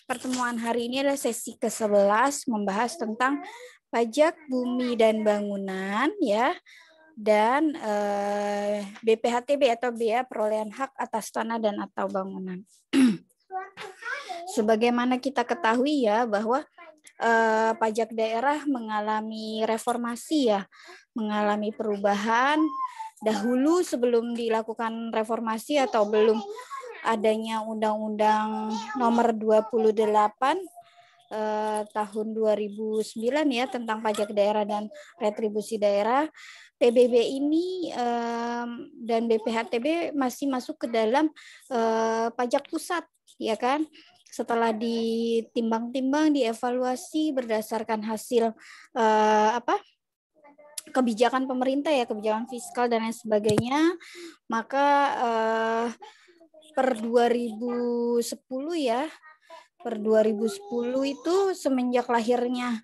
Pertemuan hari ini adalah sesi ke-11 membahas tentang pajak bumi dan bangunan ya dan BPHTB atau biaya perolehan hak atas tanah dan atau bangunan. Sebagaimana kita ketahui ya bahwa pajak daerah mengalami reformasi ya, mengalami perubahan. Dahulu sebelum dilakukan reformasi atau belum adanya Undang-Undang Nomor 28 tahun 2009 ya tentang pajak daerah dan retribusi daerah, PBB ini dan BPHTB masih masuk ke dalam pajak pusat ya kan. Setelah ditimbang-timbang, dievaluasi berdasarkan hasil kebijakan pemerintah ya, kebijakan fiskal dan lain sebagainya, maka per 2010 ya, per 2010 itu semenjak lahirnya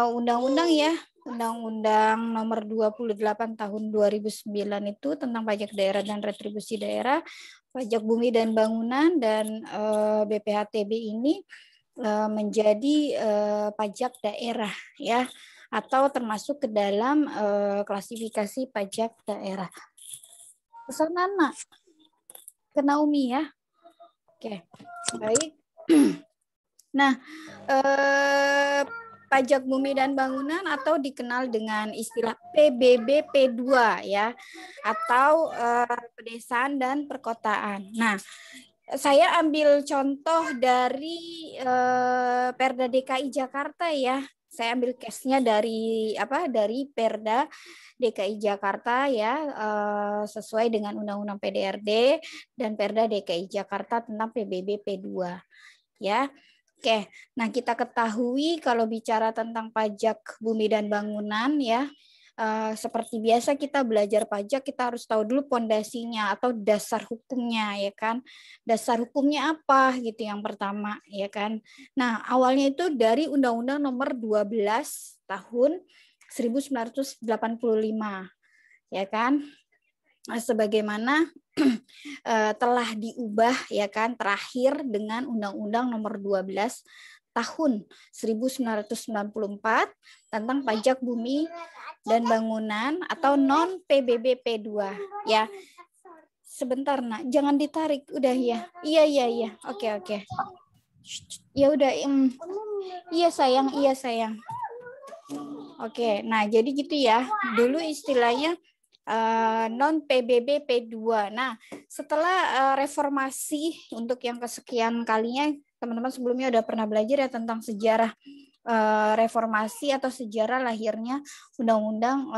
undang-undang ya, Undang-Undang Nomor 28 tahun 2009 itu tentang pajak daerah dan retribusi daerah, pajak bumi dan bangunan dan BPHTB ini menjadi pajak daerah ya, atau termasuk ke dalam klasifikasi pajak daerah. Kesana nak, ke Naomi ya. Oke, baik. Nah, pajak bumi dan bangunan atau dikenal dengan istilah PBB P2 ya, atau pedesaan dan perkotaan. Nah, saya ambil contoh dari Perda DKI Jakarta ya. Saya ambil case-nya dari Perda DKI Jakarta ya, sesuai dengan Undang-Undang PDRD dan Perda DKI Jakarta tentang PBB P2 ya. Oke, nah kita ketahui kalau bicara tentang pajak bumi dan bangunan ya, seperti biasa kita belajar pajak, kita harus tahu dulu pondasinya atau dasar hukumnya ya kan. Dasar hukumnya apa gitu yang pertama ya kan. Nah, awalnya itu dari Undang-Undang Nomor 12 tahun 1985 ya kan. Sebagaimana telah diubah ya kan terakhir dengan Undang-Undang Nomor 12 tahun 1994 tentang pajak bumi dan bangunan atau non PBB P2 ya. Sebentar nak, jangan ditarik. Udah ya. Iya. Oke. Ya udah. Iya sayang. Oke, nah jadi gitu ya. Dulu istilahnya non PBB P2. Nah, setelah reformasi untuk yang kesekian kalinya, teman-teman sebelumnya udah pernah belajar ya tentang sejarah reformasi atau sejarah lahirnya Undang-Undang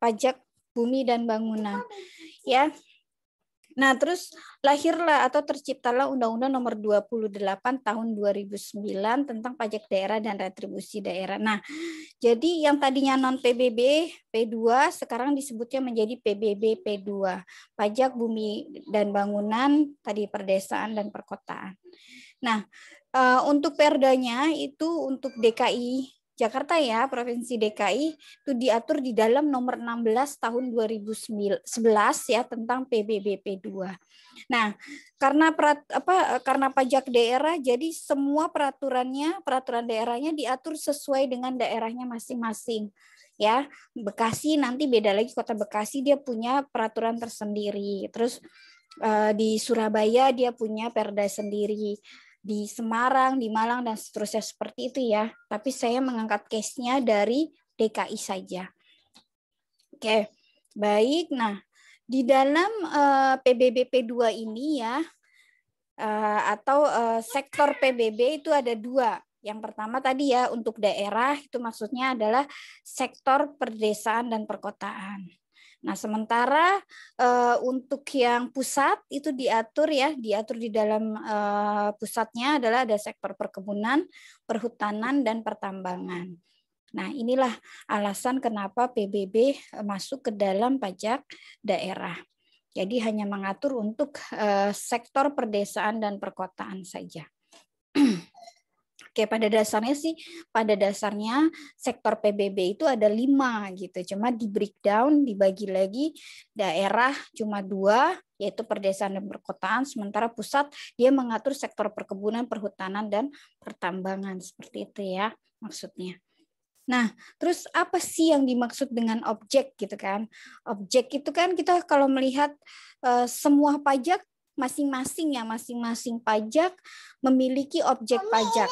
Pajak Bumi dan Bangunan. Ya. Nah, terus lahirlah atau terciptalah Undang-Undang Nomor 28 tahun 2009 tentang pajak daerah dan retribusi daerah. Nah, jadi yang tadinya non PBB P2 sekarang disebutnya menjadi PBB P2, pajak bumi dan bangunan, tadi perdesaan dan perkotaan. Nah, untuk perdanya itu untuk DKI Jakarta ya, Provinsi DKI itu diatur di dalam Nomor 16 tahun 2011 ya tentang PBB P2. Nah, karena pajak daerah, jadi semua peraturan daerahnya diatur sesuai dengan daerahnya masing-masing. Ya, Bekasi nanti beda lagi, Kota Bekasi dia punya peraturan tersendiri. Terus di Surabaya dia punya perda sendiri. Di Semarang, di Malang dan seterusnya seperti itu ya. Tapi saya mengangkat case-nya dari DKI saja. Oke, baik. Nah, di dalam PBB P2 ini ya, atau sektor PBB itu ada dua. Yang pertama tadi ya untuk daerah itu maksudnya adalah sektor perdesaan dan perkotaan. Nah, sementara untuk yang pusat itu diatur di dalam pusatnya adalah ada sektor perkebunan, perhutanan dan pertambangan. Nah, inilah alasan kenapa PBB masuk ke dalam pajak daerah. Jadi hanya mengatur untuk sektor perdesaan dan perkotaan saja. Oke, pada dasarnya sektor PBB itu ada 5 gitu. Cuma di breakdown, dibagi lagi daerah cuma 2, yaitu perdesaan dan perkotaan. Sementara pusat dia mengatur sektor perkebunan, perhutanan, dan pertambangan. Seperti itu ya maksudnya. Nah, terus apa sih yang dimaksud dengan objek gitu kan? Objek itu kan kita kalau melihat semua pajak masing-masing pajak memiliki objek pajak.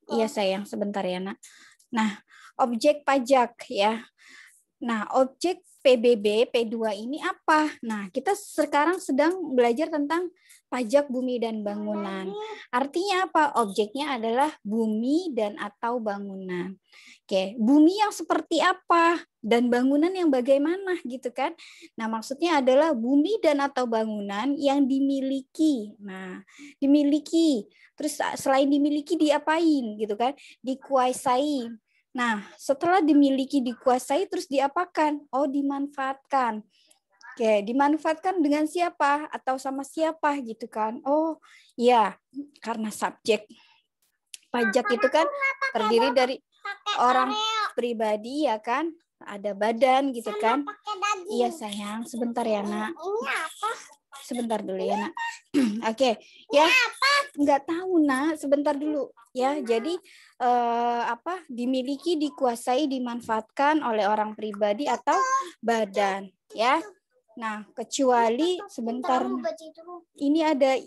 Iya sayang, sebentar ya nak. Nah, objek pajak ya. Nah, objek PBB P2 ini apa? Nah, kita sekarang sedang belajar tentang pajak bumi dan bangunan. Artinya apa? Objeknya adalah bumi dan atau bangunan. Oke, bumi yang seperti apa dan bangunan yang bagaimana gitu kan? Nah, maksudnya adalah bumi dan atau bangunan yang dimiliki. Nah, dimiliki. Terus selain dimiliki diapain gitu kan? Dikuasai. Nah, setelah dimiliki, dikuasai, terus diapakan? Oh, dimanfaatkan. Oke, dimanfaatkan dengan siapa? Atau sama siapa gitu kan? Oh, ya, karena subjek pajak itu kan terdiri dari orang pribadi ya kan? Ada badan gitu kan? Iya sayang, sebentar ya nak. Sebentar dulu ya nak. Oke, ya. Nggak tahu nak, sebentar dulu ya. Jadi dimiliki, dikuasai, dimanfaatkan oleh orang pribadi atau badan ya. Nah, kecuali sebentar. Ini ada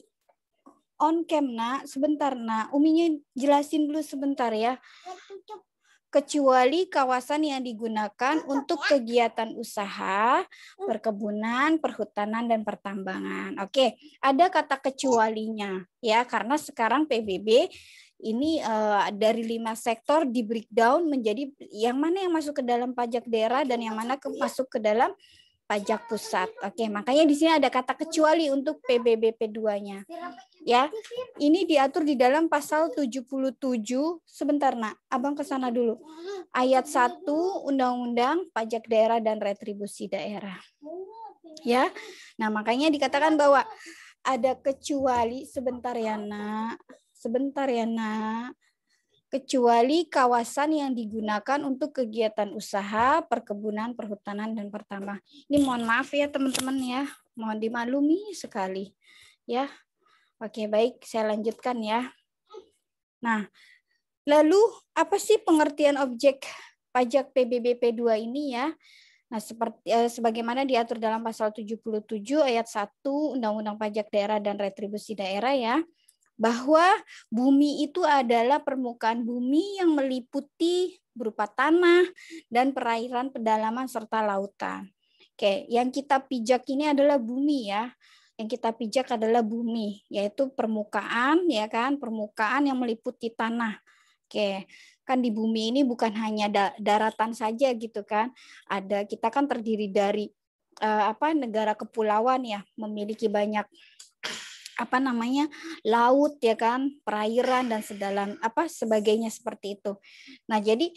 on cam nak, sebentar nak. Uminya jelasin dulu sebentar ya. Kecuali kawasan yang digunakan untuk kegiatan usaha, perkebunan, perhutanan, dan pertambangan. Oke, ada kata kecualinya ya, karena sekarang PBB ini dari 5 sektor di breakdown menjadi yang mana yang masuk ke dalam pajak daerah dan yang mana masuk ke dalam pajak pusat. Oke, makanya di sini ada kata kecuali untuk PBB P2-nya. Ya. Ini diatur di dalam pasal 77. Sebentar, Nak. Abang ke sana dulu. Ayat 1 Undang-Undang Pajak Daerah dan Retribusi Daerah. Ya. Nah, makanya dikatakan bahwa ada kecuali sebentar ya, Nak. Sebentar ya, Nak. Kecuali kawasan yang digunakan untuk kegiatan usaha, perkebunan, perhutanan, dan pertambangan. Ini mohon maaf ya teman-teman ya, mohon dimaklumi sekali ya. Oke baik, saya lanjutkan ya. Nah, lalu apa sih pengertian objek pajak PBB P2 ini ya? Nah, seperti sebagaimana diatur dalam pasal 77 ayat 1 Undang-Undang Pajak Daerah dan Retribusi Daerah ya, bahwa bumi itu adalah permukaan bumi yang meliputi berupa tanah dan perairan pedalaman serta lautan. Oke, yang kita pijak ini adalah bumi ya. Yang kita pijak adalah bumi, yaitu permukaan ya kan, permukaan yang meliputi tanah. Oke, kan di bumi ini bukan hanya daratan saja gitu kan. Kita kan terdiri dari negara kepulauan ya, memiliki banyak laut ya kan, perairan dan sebagainya seperti itu. Nah, jadi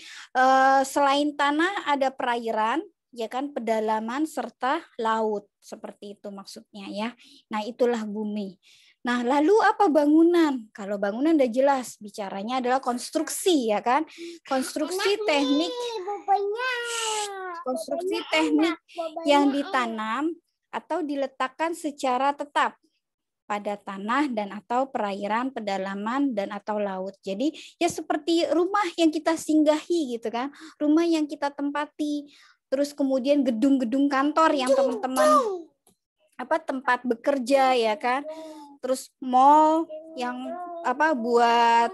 selain tanah ada perairan ya kan, pedalaman serta laut seperti itu maksudnya ya. Nah, itulah bumi. Nah, lalu apa bangunan? Kalau bangunan udah jelas, bicaranya adalah konstruksi ya kan. Konstruksi teknik yang ditanam atau diletakkan secara tetap pada tanah dan atau perairan, pedalaman dan atau laut. Jadi ya seperti rumah yang kita singgahi gitu kan, rumah yang kita tempati, terus kemudian gedung-gedung kantor yang teman-teman tempat bekerja ya kan, terus mall yang buat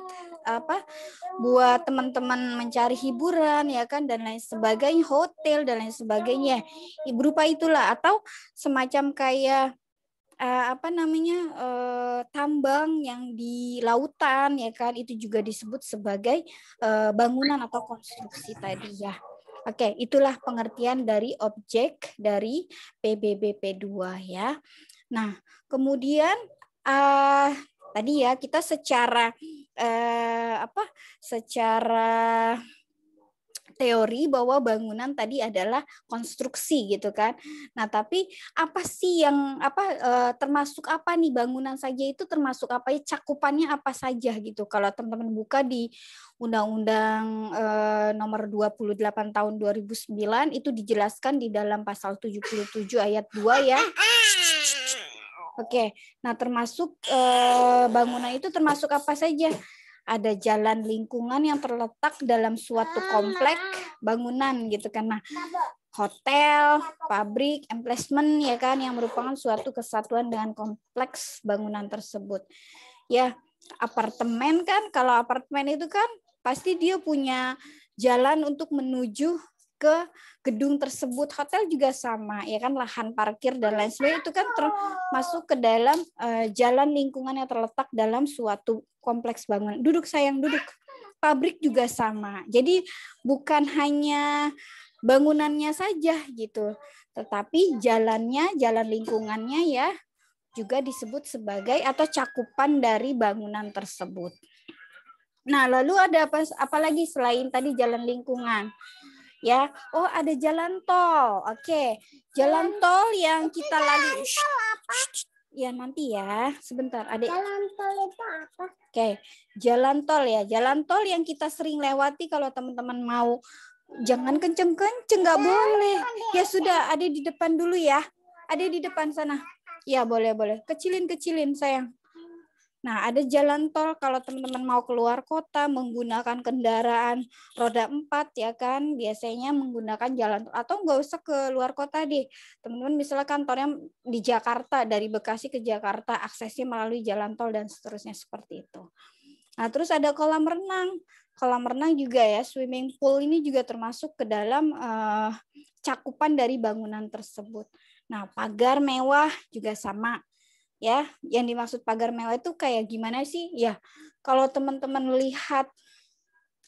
teman-teman mencari hiburan ya kan, dan lain sebagainya, hotel dan lain sebagainya. Berupa itulah, atau semacam kayak tambang yang di lautan ya kan, itu juga disebut sebagai bangunan atau konstruksi tadi ya. Oke, itulah pengertian dari objek dari PBB P2 ya. Nah, kemudian tadi ya kita secara teori bahwa bangunan tadi adalah konstruksi gitu kan. Nah, tapi apa sih yang termasuk apa nih bangunan saja itu termasuk apa ya, cakupannya apa saja gitu. Kalau teman-teman buka di Undang-Undang nomor 28 tahun 2009 itu dijelaskan di dalam pasal 77 ayat 2 ya. Oke. Nah, termasuk bangunan itu termasuk apa saja? Ada jalan lingkungan yang terletak dalam suatu kompleks bangunan gitu kan. Nah, hotel, pabrik, emplacement ya kan yang merupakan suatu kesatuan dengan kompleks bangunan tersebut. Ya, apartemen kan, kalau apartemen itu kan pasti dia punya jalan untuk menuju ke gedung tersebut. Hotel juga sama ya kan, lahan parkir dan lain sebagainya itu kan termasuk ke dalam jalan lingkungan yang terletak dalam suatu kompleks bangunan. Duduk sayang, duduk. Pabrik juga sama. Jadi bukan hanya bangunannya saja gitu, tetapi jalannya, jalan lingkungannya ya juga disebut sebagai atau cakupan dari bangunan tersebut. Nah, lalu ada apa lagi selain tadi jalan lingkungan? Ya, oh ada jalan tol. Oke, jalan tol yang kita lalui. Ya nanti ya, sebentar. Jalan tol itu apa? Oke, jalan tol ya. Jalan tol yang kita sering lewati kalau teman-teman mau. Jangan kenceng-kenceng, nggak boleh. Ya sudah, ada di depan dulu ya. Ada di depan sana. Ya boleh. Kecilin sayang. Nah, ada jalan tol kalau teman-teman mau keluar kota menggunakan kendaraan roda 4 ya kan, biasanya menggunakan jalan tol atau nggak usah ke luar kota deh. Teman-teman misalnya kantornya di Jakarta, dari Bekasi ke Jakarta, aksesnya melalui jalan tol dan seterusnya seperti itu. Nah, terus ada kolam renang. Kolam renang juga ya, swimming pool ini juga termasuk ke dalam cakupan dari bangunan tersebut. Nah, pagar mewah juga sama. Ya, yang dimaksud pagar mewah itu kayak gimana sih? Ya, kalau teman-teman lihat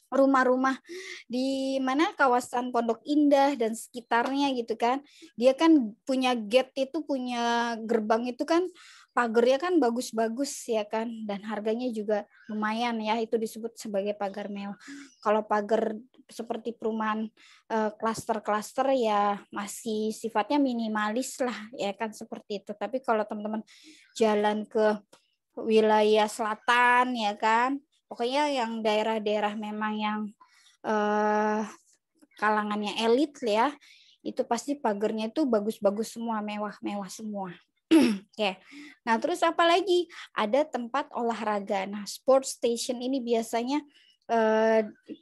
rumah-rumah di mana kawasan Pondok Indah dan sekitarnya gitu kan, dia kan punya gate itu, punya gerbang itu kan pagarnya kan bagus-bagus ya kan, dan harganya juga lumayan ya, itu disebut sebagai pagar mewah. Kalau pagar seperti perumahan klaster-klaster ya masih sifatnya minimalis lah ya kan, seperti itu. Tapi kalau teman-teman jalan ke wilayah selatan ya kan, pokoknya yang daerah-daerah memang yang kalangannya elit ya, itu pasti pagarnya itu bagus-bagus semua, mewah-mewah semua. Oke. Nah, terus apa lagi? Ada tempat olahraga. Nah, sports station ini biasanya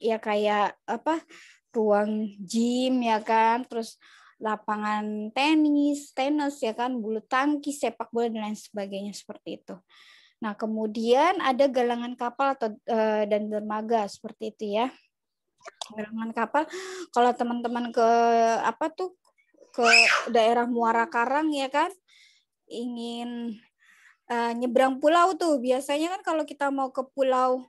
ya kayak apa? Ruang gym ya kan, terus lapangan tenis ya kan, bulu tangkis, sepak bola dan lain sebagainya seperti itu. Nah, kemudian ada galangan kapal atau dan dermaga seperti itu ya. Galangan kapal, kalau teman-teman ke ke daerah Muara Karang ya kan, ingin nyebrang pulau tuh, biasanya kan kalau kita mau ke pulau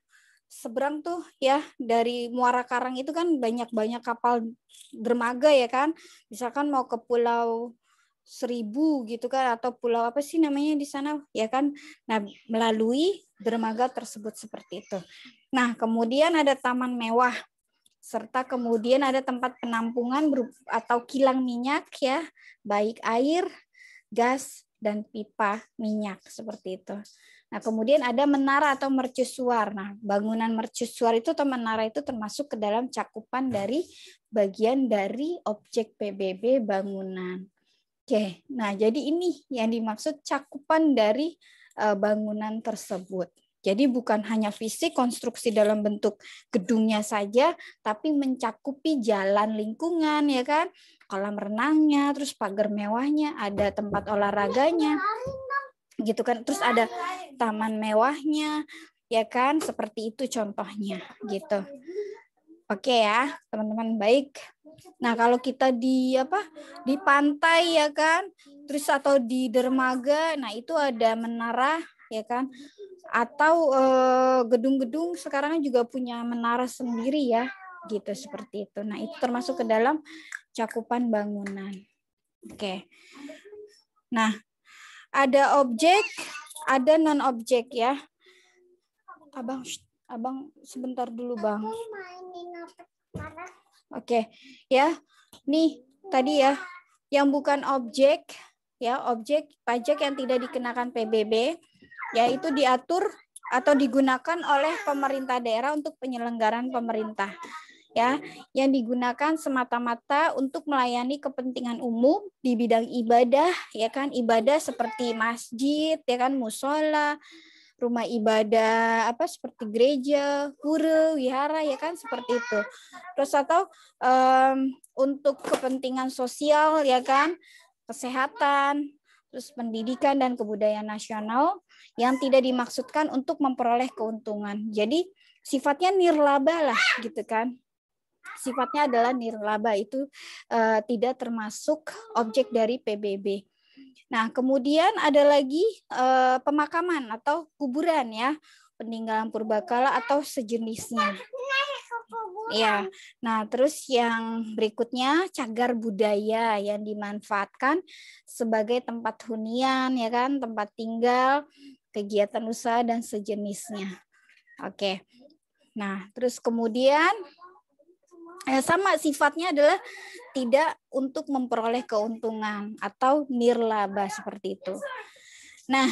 seberang tuh ya, dari Muara Karang itu kan banyak kapal dermaga ya kan. Misalkan mau ke Pulau Seribu gitu kan, atau pulau apa sih namanya di sana ya kan. Nah, melalui dermaga tersebut seperti itu. Nah, kemudian ada taman mewah, serta kemudian ada tempat penampungan atau kilang minyak ya, baik air, gas, dan pipa minyak seperti itu. Nah, kemudian ada menara atau mercusuar. Nah, bangunan mercusuar itu atau menara itu termasuk ke dalam cakupan dari bagian dari objek PBB bangunan. Oke, nah jadi ini yang dimaksud cakupan dari bangunan tersebut. Jadi bukan hanya fisik konstruksi dalam bentuk gedungnya saja, tapi mencakupi jalan lingkungan ya kan, kolam renangnya, terus pagar mewahnya, ada tempat olahraganya, gitu kan, terus ada taman mewahnya, ya kan, seperti itu contohnya, gitu. Oke ya, teman-teman, baik. Nah, kalau kita di pantai ya kan, terus atau di dermaga, nah itu ada menara ya kan, atau gedung-gedung sekarang juga punya menara sendiri ya, gitu seperti itu. Nah, itu termasuk ke dalam cakupan bangunan. Oke. Nah, ada objek, ada non objek ya. Abang sebentar dulu, Bang. Oke, ya. Nih tadi ya, yang bukan objek, ya objek pajak yang tidak dikenakan PBB, yaitu diatur atau digunakan oleh pemerintah daerah untuk penyelenggaraan pemerintah, ya, yang digunakan semata-mata untuk melayani kepentingan umum di bidang ibadah, ya kan, ibadah seperti masjid, ya kan, musola, rumah ibadah apa seperti gereja, pura, wihara, ya kan, seperti itu. Terus atau untuk kepentingan sosial, ya kan, kesehatan, terus pendidikan dan kebudayaan nasional yang tidak dimaksudkan untuk memperoleh keuntungan. Jadi sifatnya nirlaba lah gitu kan. Sifatnya adalah nirlaba, itu tidak termasuk objek dari PBB. Nah, kemudian ada lagi pemakaman atau kuburan ya, peninggalan purbakala atau sejenisnya. Ya, nah terus yang berikutnya cagar budaya yang dimanfaatkan sebagai tempat hunian, ya kan, tempat tinggal, kegiatan usaha dan sejenisnya. Oke, nah terus kemudian sama sifatnya adalah tidak untuk memperoleh keuntungan atau nirlaba seperti itu. Nah,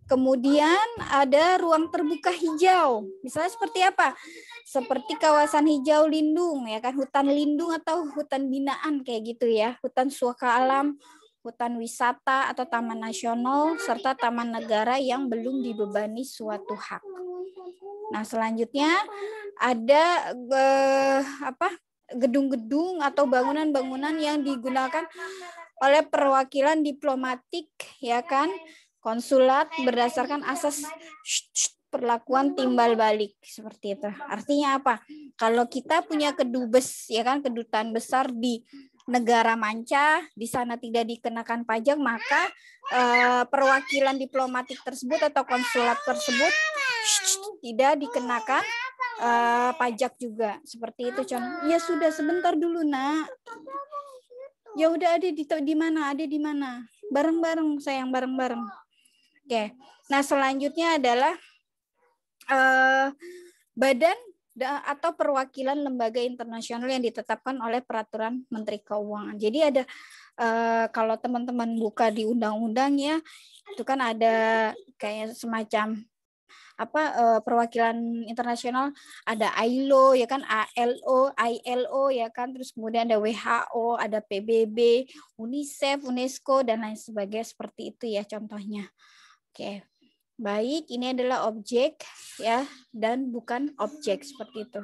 kemudian ada ruang terbuka hijau. Misalnya seperti apa? Seperti kawasan hijau lindung, ya kan, hutan lindung atau hutan binaan kayak gitu ya, hutan suaka alam, hutan wisata atau taman nasional serta taman negara yang belum dibebani suatu hak. Nah, selanjutnya ada gedung-gedung atau bangunan-bangunan yang digunakan oleh perwakilan diplomatik, ya kan, konsulat berdasarkan asas perlakuan timbal balik seperti itu. Artinya apa? Kalau kita punya kedubes, ya kan, kedutaan besar di negara manca, di sana tidak dikenakan pajak, maka perwakilan diplomatik tersebut atau konsulat tersebut tidak dikenakan pajak juga. Seperti itu, contoh. Ya sudah, sebentar dulu, Nak. Ya udah, ada di mana? Ada di mana? Bareng-bareng, sayang, bareng-bareng. Oke. Nah, selanjutnya adalah badan atau perwakilan lembaga internasional yang ditetapkan oleh peraturan Menteri Keuangan. Jadi ada kalau teman-teman buka di undang-undang ya, itu kan ada kayak semacam perwakilan internasional, ada ILO, ya kan, ILO, ya kan, terus kemudian ada WHO, ada PBB, UNICEF, UNESCO dan lain sebagainya, seperti itu ya contohnya. Oke. Baik, ini adalah objek ya dan bukan objek seperti itu.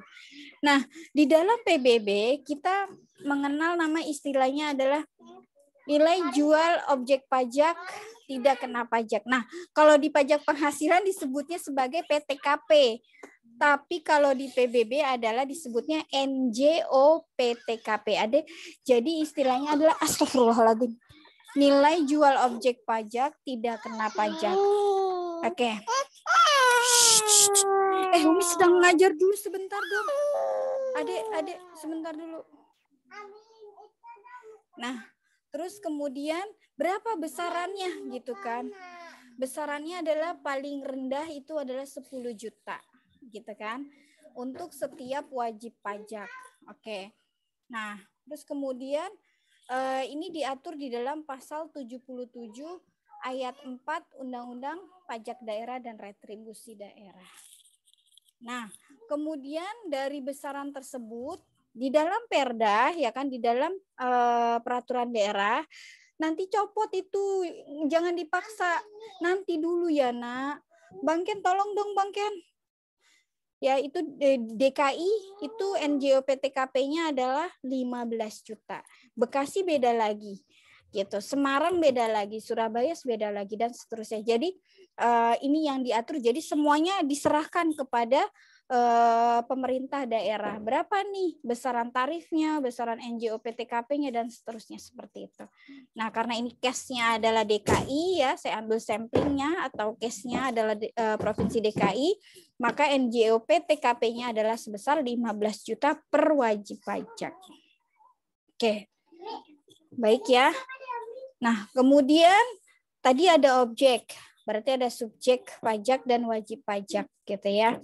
Nah, di dalam PBB kita mengenal nama istilahnya adalah nilai jual objek pajak tidak kena pajak. Nah, kalau di pajak penghasilan disebutnya sebagai PTKP. Tapi kalau di PBB adalah disebutnya NJOPTKP. Jadi istilahnya adalah astagfirullahaladzim. Nilai jual objek pajak tidak kena pajak. Oke. Umi sedang ngajar dulu, sebentar dong. Adek, sebentar dulu. Nah, terus kemudian berapa besarannya gitu kan? Besarannya adalah paling rendah itu adalah 10 juta gitu kan, untuk setiap wajib pajak. Oke. Nah, terus kemudian ini diatur di dalam pasal 77 ayat 4 Undang-Undang Pajak Daerah dan Retribusi Daerah. Nah, kemudian dari besaran tersebut di dalam Perda, ya kan, di dalam peraturan daerah, nanti copot itu, jangan dipaksa. Nanti dulu ya, Nak. Bang Ken, tolong dong Bang Ken. Ya, itu DKI itu NJOPTKP-nya adalah 15 juta. Bekasi beda lagi. Gitu. Semarang beda lagi, Surabaya beda lagi dan seterusnya. Jadi ini yang diatur, jadi semuanya diserahkan kepada pemerintah daerah. Berapa nih besaran tarifnya, besaran NJOPTKP-nya dan seterusnya seperti itu. Nah, karena ini case-nya adalah DKI ya, saya ambil samplingnya atau case-nya adalah Provinsi DKI, maka NJOPTKP-nya adalah sebesar 15 juta per wajib pajak. Oke. Baik ya. Nah, kemudian tadi ada objek, berarti ada subjek pajak dan wajib pajak gitu ya.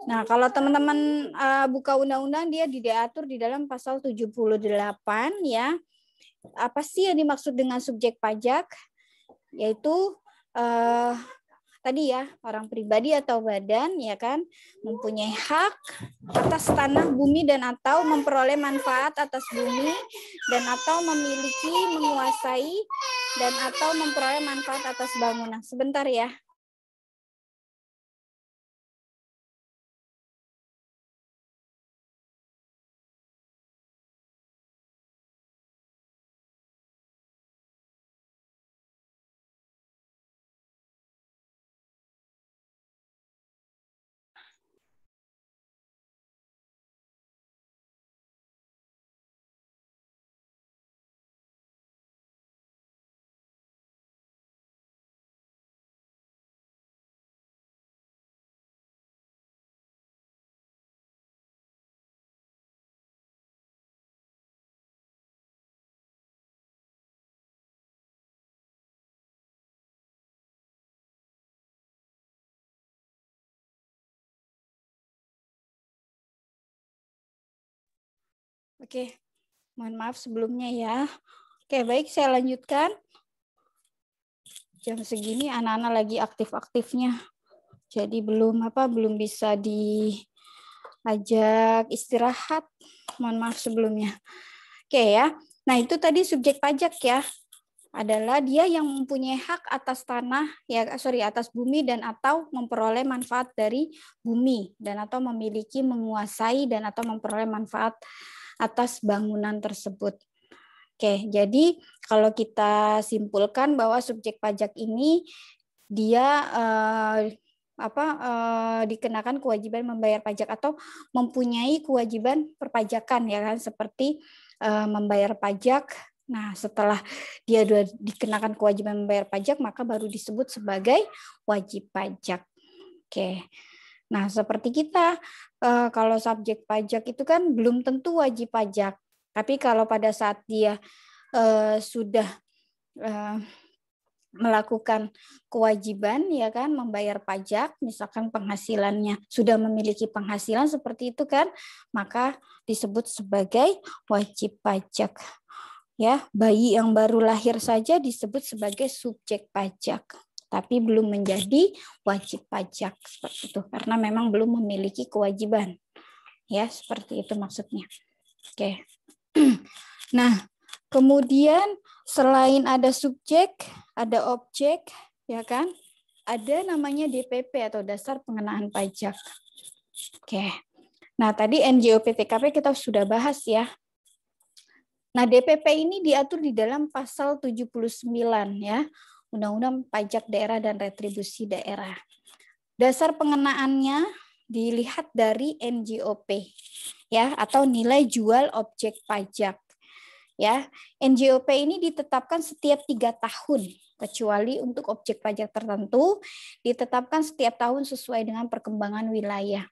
Nah, kalau teman-teman buka undang-undang, dia diatur di dalam pasal 78 ya. Apa sih yang dimaksud dengan subjek pajak? Yaitu tadi ya, orang pribadi atau badan ya kan mempunyai hak atas tanah, bumi dan atau memperoleh manfaat atas bumi dan atau memiliki, menguasai dan atau memperoleh manfaat atas bangunan. Sebentar ya. Oke, mohon maaf sebelumnya ya. Oke, baik, saya lanjutkan. Jam segini anak-anak lagi aktif-aktifnya. Jadi belum bisa diajak istirahat. Mohon maaf sebelumnya. Oke ya. Nah, itu tadi subjek pajak ya. Adalah dia yang mempunyai hak atas tanah atas bumi dan atau memperoleh manfaat dari bumi dan atau memiliki, menguasai dan atau memperoleh manfaat atas bangunan tersebut. Oke, jadi kalau kita simpulkan bahwa subjek pajak ini dia dikenakan kewajiban membayar pajak atau mempunyai kewajiban perpajakan ya kan, seperti membayar pajak. Nah, setelah dia dikenakan kewajiban membayar pajak, maka baru disebut sebagai wajib pajak. Oke. Nah, seperti kita kalau subjek pajak itu kan belum tentu wajib pajak. Tapi kalau pada saat dia sudah melakukan kewajiban ya kan membayar pajak, misalkan penghasilannya sudah memiliki penghasilan seperti itu kan, maka disebut sebagai wajib pajak. Ya, bayi yang baru lahir saja disebut sebagai subjek pajak, tapi belum menjadi wajib pajak seperti itu karena memang belum memiliki kewajiban. Ya, seperti itu maksudnya. Oke. Nah, kemudian selain ada subjek, ada objek, ya kan? Ada namanya DPP atau dasar pengenaan pajak. Oke. Nah, tadi NJOP TKP kita sudah bahas ya. Nah, DPP ini diatur di dalam pasal 79 ya, Undang-Undang Pajak Daerah dan Retribusi Daerah. Dasar pengenaannya dilihat dari NJOP ya, atau nilai jual objek pajak. Ya, NJOP ini ditetapkan setiap 3 tahun, kecuali untuk objek pajak tertentu ditetapkan setiap tahun sesuai dengan perkembangan wilayah.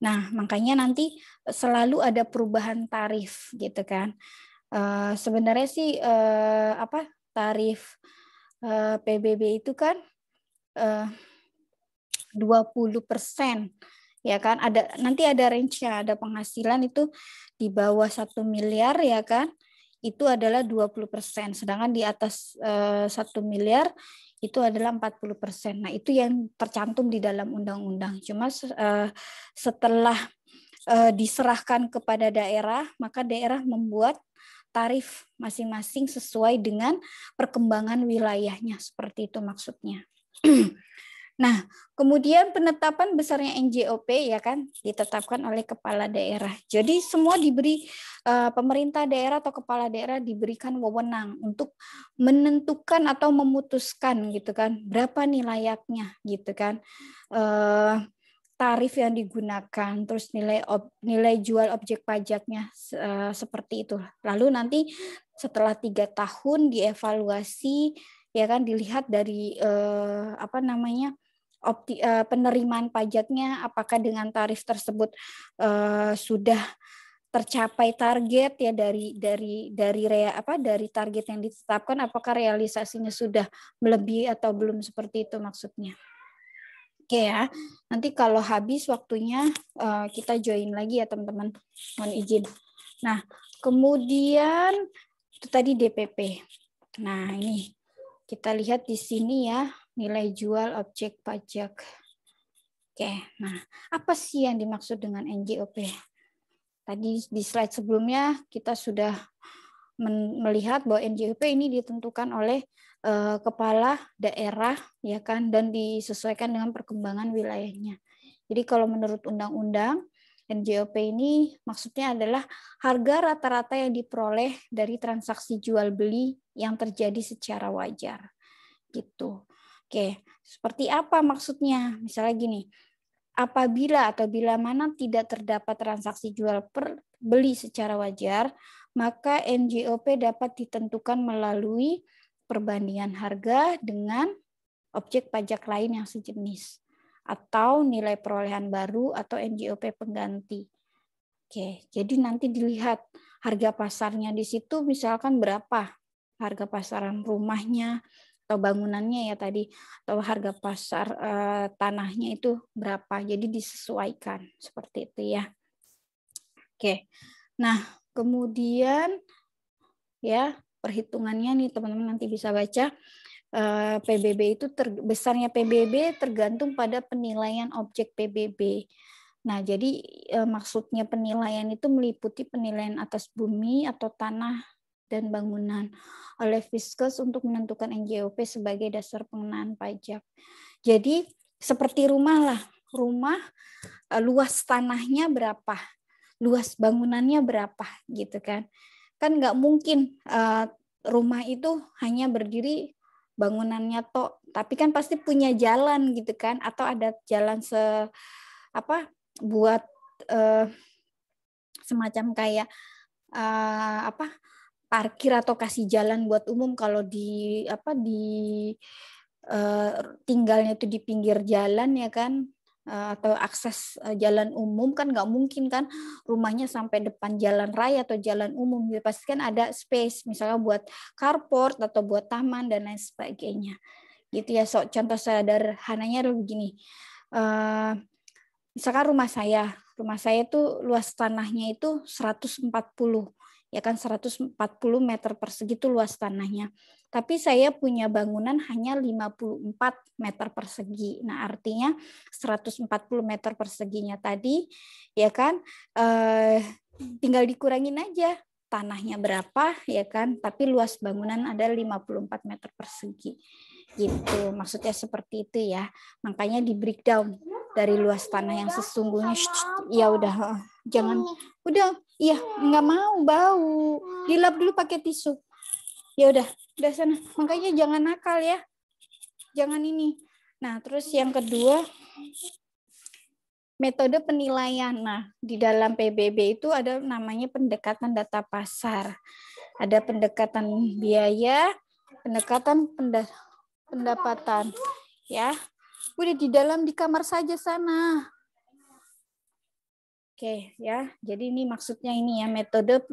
Nah, makanya nanti selalu ada perubahan tarif gitu kan. Sebenarnya sih tarif PBB itu kan 20%. Ya kan, nanti ada range-nya, ada penghasilan itu di bawah 1 miliar ya kan, itu adalah 20%, sedangkan di atas 1 miliar itu adalah 40%. Nah, itu yang tercantum di dalam undang-undang. Cuma setelah diserahkan kepada daerah, maka daerah membuat tarif masing-masing sesuai dengan perkembangan wilayahnya, seperti itu maksudnya. Nah, kemudian penetapan besarnya NJOP ya kan ditetapkan oleh kepala daerah. Jadi semua diberi pemerintah daerah atau kepala daerah diberikan wewenang untuk menentukan atau memutuskan gitu kan berapa nih layaknya gitu kan tarif yang digunakan, terus nilai jual objek pajaknya seperti itu. Lalu nanti setelah 3 tahun dievaluasi ya kan dilihat dari penerimaan pajaknya apakah dengan tarif tersebut sudah tercapai target ya dari target yang ditetapkan, apakah realisasinya sudah melebihi atau belum, seperti itu maksudnya. Oke ya, nanti kalau habis waktunya kita join lagi ya teman-teman. Mohon izin. Nah, kemudian itu tadi DPP. Nah, ini kita lihat di sini ya, nilai jual objek pajak. Oke, nah apa sih yang dimaksud dengan NJOP? Tadi di slide sebelumnya kita sudah melihat bahwa NJOP ini ditentukan oleh kepala daerah ya kan, dan disesuaikan dengan perkembangan wilayahnya. Jadi kalau menurut undang-undang NJOP ini maksudnya adalah harga rata-rata yang diperoleh dari transaksi jual beli yang terjadi secara wajar. Gitu. Oke, seperti apa maksudnya? Misalnya gini, apabila atau bila mana tidak terdapat transaksi jual beli secara wajar, maka NJOP dapat ditentukan melalui perbandingan harga dengan objek pajak lain yang sejenis atau nilai perolehan baru atau NJOP pengganti. Oke, jadi nanti dilihat harga pasarnya di situ misalkan berapa harga pasaran rumahnya atau bangunannya ya tadi, atau harga pasar tanahnya itu berapa. Jadi disesuaikan seperti itu ya. Oke. Nah, kemudian ya perhitungannya nih teman-teman nanti bisa baca. PBB itu besarnya PBB tergantung pada penilaian objek PBB. Nah, jadi maksudnya penilaian itu meliputi penilaian atas bumi atau tanah dan bangunan oleh Fiskus untuk menentukan NJOP sebagai dasar pengenaan pajak. Jadi seperti rumah lah, rumah luas tanahnya berapa, luas bangunannya berapa gitu kan. Kan nggak mungkin rumah itu hanya berdiri bangunannya tok, tapi kan pasti punya jalan gitu kan, atau ada jalan buat semacam kayak parkir atau kasih jalan buat umum kalau tinggalnya itu di pinggir jalan ya kan, atau akses jalan umum kan nggak mungkin kan rumahnya sampai depan jalan raya atau jalan umum, ya pasti kan ada space misalnya buat carport atau buat taman dan lain sebagainya gitu ya. Contoh sederhananya adalah begini, misalkan rumah saya tuh luas tanahnya itu 140 ya kan, 140 meter persegi itu luas tanahnya. Tapi saya punya bangunan hanya 54 meter persegi. Nah, artinya 140 meter perseginya tadi ya kan tinggal dikurangin aja tanahnya berapa ya kan, tapi luas bangunan ada 54 meter persegi. Gitu. Maksudnya seperti itu ya. Makanya di breakdown dari luas tanah yang sesungguhnya. Ya udah, jangan, udah, iya nggak mau bau, dilap dulu pakai tisu. Ya udah sana. Makanya jangan nakal ya, jangan ini. Nah terus yang kedua, metode penilaian. Nah di dalam PBB itu ada namanya pendekatan data pasar, ada pendekatan biaya, pendekatan pendapatan, ya. Udah di kamar saja sana. Oke ya, jadi ini maksudnya ini ya metode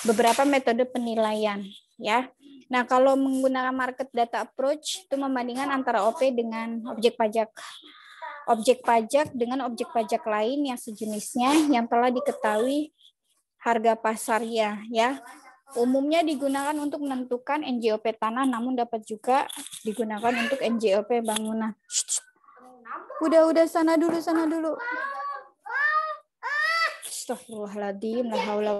beberapa metode penilaian ya. Nah kalau menggunakan market data approach itu membandingkan antara OP dengan objek pajak dengan objek pajak lain yang sejenisnya yang telah diketahui harga pasarnya ya. Umumnya digunakan untuk menentukan NJOP tanah, namun dapat juga digunakan untuk NJOP bangunan. Udah sana dulu. Astagfirullahaladzim, la haula.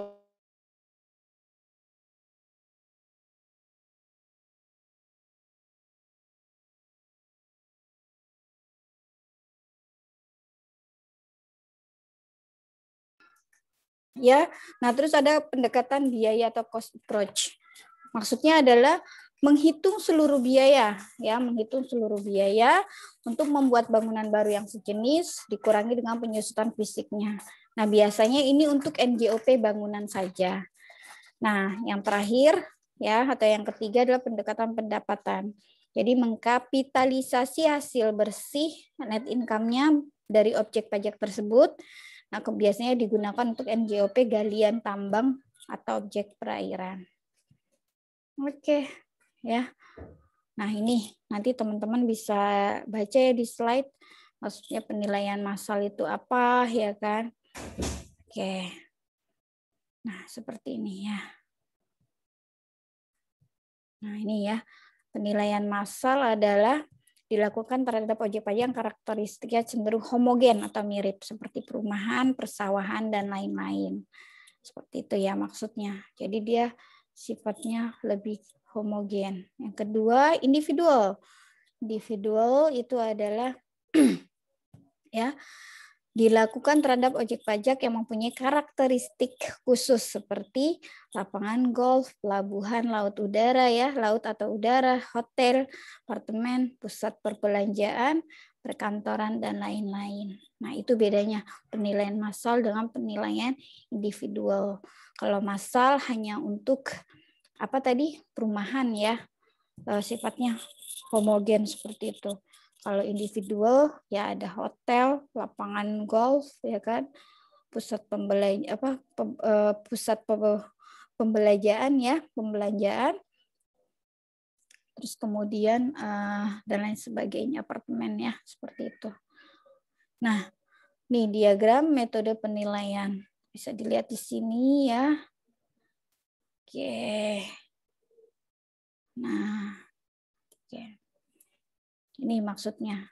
Ya, nah terus ada pendekatan biaya atau cost approach. Maksudnya adalah menghitung seluruh biaya, ya, menghitung seluruh biaya untuk membuat bangunan baru yang sejenis dikurangi dengan penyusutan fisiknya. Nah, biasanya ini untuk NJOP bangunan saja. Nah, yang terakhir ya atau yang ketiga adalah pendekatan pendapatan. Jadi mengkapitalisasi hasil bersih net income-nya dari objek pajak tersebut. Nah, biasanya digunakan untuk NJOP galian tambang atau objek perairan. Oke, ya. Nah, ini nanti teman-teman bisa baca ya di slide. Maksudnya penilaian massal itu apa, ya kan? Oke. Nah, seperti ini ya. Nah, ini ya. Penilaian massal adalah dilakukan terhadap objek pajak yang karakteristiknya cenderung homogen atau mirip, seperti perumahan, persawahan, dan lain-lain. Seperti itu ya maksudnya. Jadi dia sifatnya lebih homogen. Yang kedua, individual. Individual itu adalah ya dilakukan terhadap objek pajak yang mempunyai karakteristik khusus seperti lapangan golf, pelabuhan, laut udara ya, laut atau udara, hotel, apartemen, pusat perbelanjaan, perkantoran dan lain-lain. Nah, itu bedanya penilaian massal dengan penilaian individual. Kalau massal hanya untuk apa tadi? Perumahan ya. Sifatnya homogen seperti itu. Kalau individual ya ada hotel, lapangan golf ya kan, pusat pembelanjaan ya, pembelanjaan, terus kemudian dan lain sebagainya, apartemen ya, seperti itu. Nah, nih diagram metode penilaian bisa dilihat di sini ya. Oke. Nah, oke. Ini maksudnya.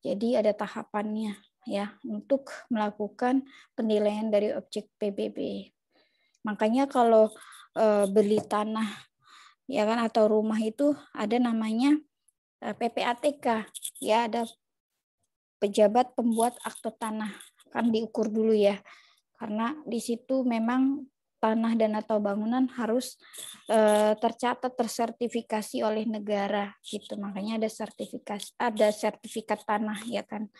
Jadi ada tahapannya ya untuk melakukan penilaian dari objek PBB. Makanya kalau beli tanah ya kan atau rumah itu ada namanya PPATK ya, ada pejabat pembuat akte tanah, kan diukur dulu ya. Karena di situ memang tanah dan atau bangunan harus tercatat tersertifikasi oleh negara gitu. Makanya ada sertifikat tanah ya kan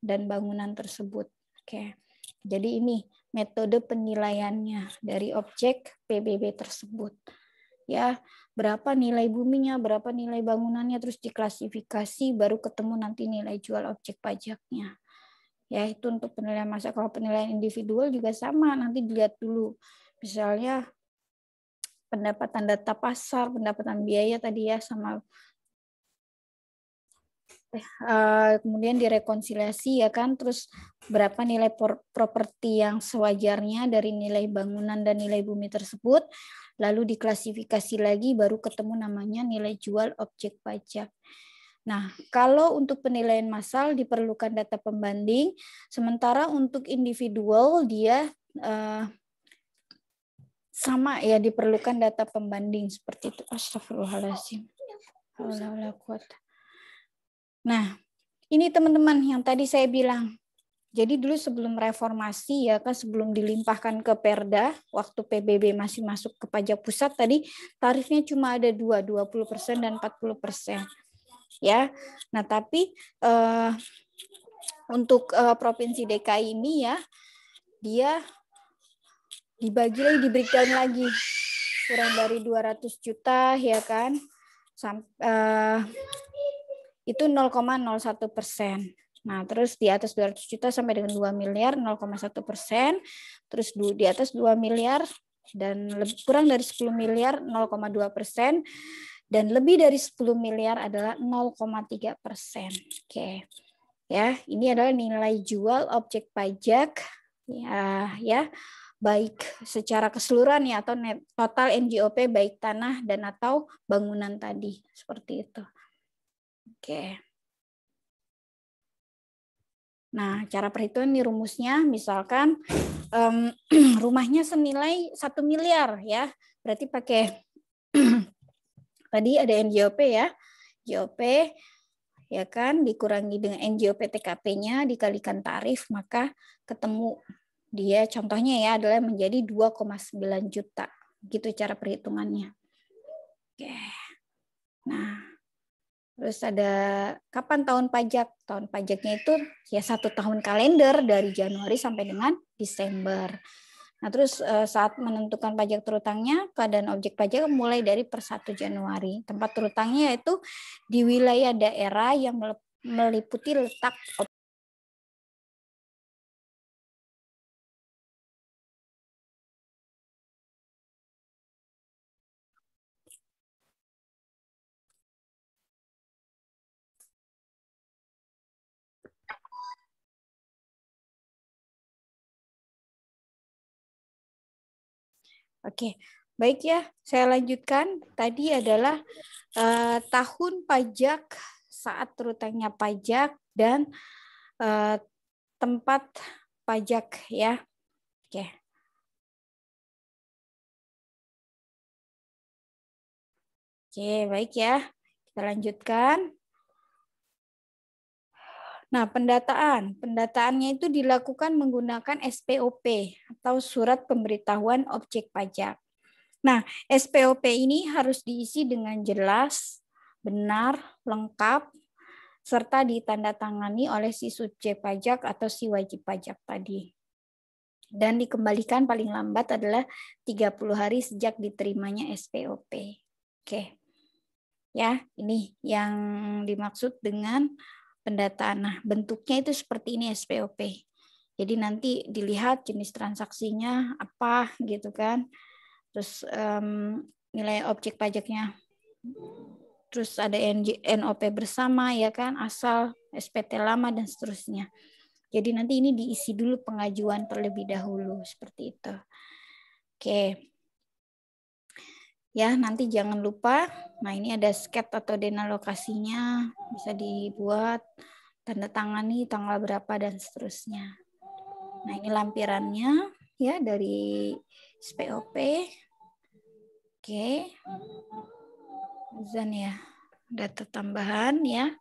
dan bangunan tersebut. Oke. Jadi ini metode penilaiannya dari objek PBB tersebut. Ya, berapa nilai buminya, berapa nilai bangunannya, terus diklasifikasi, baru ketemu nanti nilai jual objek pajaknya. Ya, itu untuk penilaian masa. Kalau penilaian individual juga sama, nanti dilihat dulu. Misalnya pendapatan data pasar, pendapatan biaya tadi ya, sama kemudian direkonsiliasi ya kan, terus berapa nilai properti yang sewajarnya dari nilai bangunan dan nilai bumi tersebut, lalu diklasifikasi lagi baru ketemu namanya nilai jual objek pajak. Nah, kalau untuk penilaian massal diperlukan data pembanding, sementara untuk individual dia sama ya, diperlukan data pembanding seperti itu. Astagfirullahaladzim. Nah, ini teman-teman yang tadi saya bilang. Jadi dulu sebelum reformasi ya kan, sebelum dilimpahkan ke Perda, waktu PBB masih masuk ke pajak pusat tadi, tarifnya cuma ada 20% dan 40%. Ya. Nah, tapi untuk Provinsi DKI ini ya, dia dibagi lagi, di breakdown lagi. Kurang dari 200 juta ya kan. Itu 0,01%. Nah, terus di atas 200 juta sampai dengan 2 miliar 0,1%, terus di atas 2 miliar dan kurang dari 10 miliar 0,2%, dan lebih dari 10 miliar adalah 0,3%. Oke. Ya, ini adalah nilai jual objek pajak ya baik secara keseluruhan ya atau total NJOP baik tanah dan atau bangunan tadi, seperti itu. Oke. Nah, cara perhitungan ini rumusnya, misalkan rumahnya senilai 1 miliar ya, berarti pakai tadi ada NJOP ya, JOP ya kan, dikurangi dengan NJOP TKP-nya dikalikan tarif, maka ketemu dia contohnya ya adalah menjadi 2,9 juta. Gitu cara perhitungannya. Oke. Nah, terus ada kapan tahun pajak? Tahun pajaknya itu ya 1 tahun kalender dari Januari sampai dengan Desember. Nah, terus saat menentukan pajak terutangnya, keadaan objek pajak mulai dari per 1 Januari. Tempat terutangnya yaitu di wilayah daerah yang meliputi letak Oke, baik ya. Saya lanjutkan. Tadi adalah tahun pajak, saat terutangnya pajak, dan tempat pajak ya. Oke. Oke, baik ya. Kita lanjutkan. Nah, pendataannya itu dilakukan menggunakan SPOP atau Surat Pemberitahuan Objek Pajak. Nah, SPOP ini harus diisi dengan jelas, benar, lengkap, serta ditandatangani oleh si subjek pajak atau si wajib pajak tadi. Dan dikembalikan paling lambat adalah 30 hari sejak diterimanya SPOP. Oke. Ya, ini yang dimaksud dengan pendataan. Nah, bentuknya itu seperti ini SPOP. Jadi nanti dilihat jenis transaksinya apa gitu kan. Terus nilai objek pajaknya. Terus ada NOP bersama ya kan, asal, SPT lama dan seterusnya. Jadi nanti ini diisi dulu pengajuan terlebih dahulu seperti itu. Oke. Ya, nanti jangan lupa. Nah, ini ada sket atau dena lokasinya, bisa dibuat, tanda tangani tanggal berapa dan seterusnya. Nah, ini lampirannya ya dari SPOP. Oke. Zan ya. Data tambahan ya.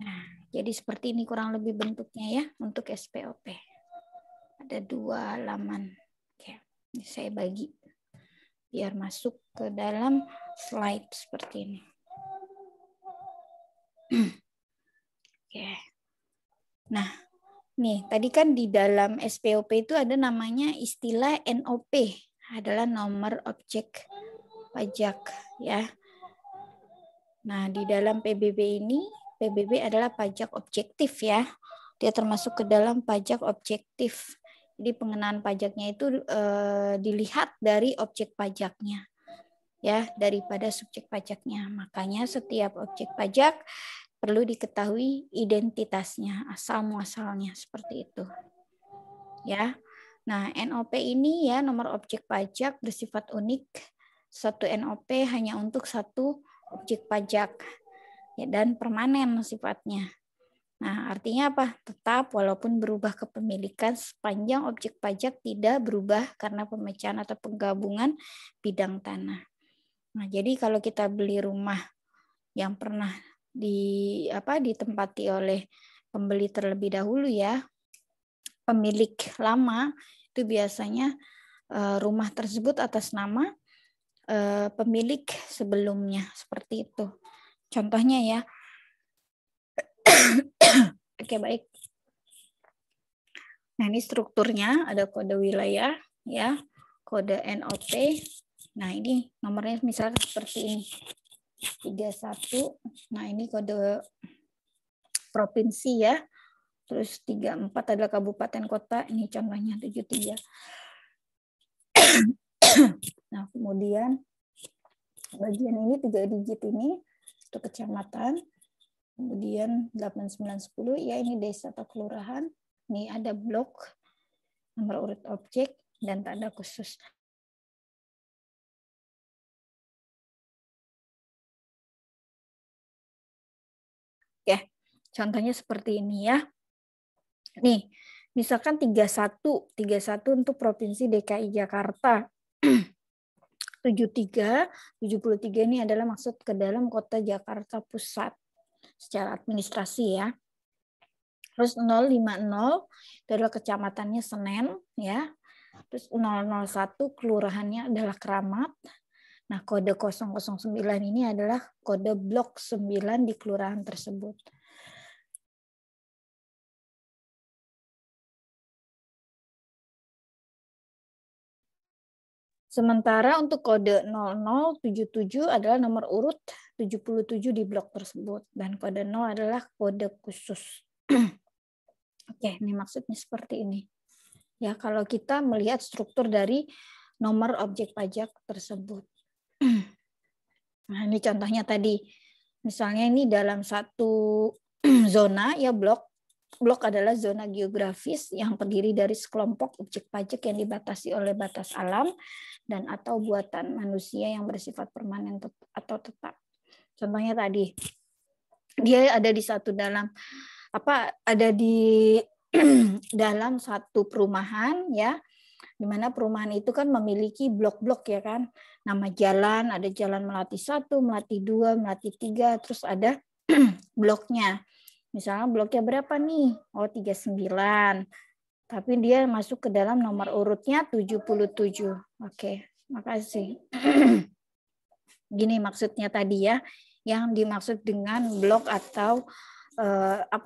Nah, jadi seperti ini kurang lebih bentuknya ya untuk SPOP. Ada 2 halaman. Oke, ini saya bagi biar masuk ke dalam slide seperti ini. Oke. Nah, nih tadi kan di dalam SPOP itu ada namanya istilah NOP, adalah nomor objek pajak ya. Nah, di dalam PBB ini, PBB adalah pajak objektif ya. Dia termasuk ke dalam pajak objektif. Jadi pengenaan pajaknya itu dilihat dari objek pajaknya, ya, daripada subjek pajaknya. Makanya setiap objek pajak perlu diketahui identitasnya, asal muasalnya seperti itu, ya. Nah, NOP ini ya nomor objek pajak bersifat unik. Satu NOP hanya untuk satu objek pajak, ya, dan permanen sifatnya. Nah, artinya apa? Tetap walaupun berubah kepemilikan sepanjang objek pajak tidak berubah karena pemecahan atau penggabungan bidang tanah. Nah, jadi kalau kita beli rumah yang pernah ditempati oleh pembeli terlebih dahulu ya, pemilik lama, itu biasanya rumah tersebut atas nama pemilik sebelumnya, seperti itu. Contohnya ya. Oke, baik. Nah, ini strukturnya, ada kode wilayah, ya, kode NOP. Nah, ini nomornya misalnya seperti ini. 31. Nah, ini kode provinsi ya. Terus 34 adalah kabupaten kota. Ini contohnya 73. Nah, kemudian bagian ini 3 digit ini untuk kecamatan. Kemudian 8910 ya ini desa atau kelurahan. Ini ada blok, nomor urut objek, dan tanda khusus. Oke, contohnya seperti ini ya. Nih, misalkan 31 untuk Provinsi DKI Jakarta. 73 ini adalah maksud ke dalam kota Jakarta Pusat secara administrasi ya. Terus 050 itu adalah kecamatannya Senen ya. Terus 001 kelurahannya adalah Keramat. Nah, kode 009 ini adalah kode blok 9 di kelurahan tersebut. Sementara untuk kode 0077 adalah nomor urut 77 di blok tersebut. Dan kode 0 adalah kode khusus. Oke, ini maksudnya seperti ini. Ya, kalau kita melihat struktur dari nomor objek pajak tersebut. Nah, ini contohnya tadi. Misalnya ini dalam satu zona ya blok Blok adalah zona geografis yang terdiri dari sekelompok objek pajak yang dibatasi oleh batas alam dan atau buatan manusia yang bersifat permanen atau tetap. Contohnya tadi, dia ada di dalam satu perumahan, ya, di mana perumahan itu kan memiliki blok-blok, ya kan, nama jalan, ada jalan Melati 1, Melati 2, Melati 3, terus ada bloknya. Misalnya bloknya berapa nih? Oh, 39. Tapi dia masuk ke dalam nomor urutnya 77. Oke, makasih. Gini maksudnya tadi ya, yang dimaksud dengan blok atau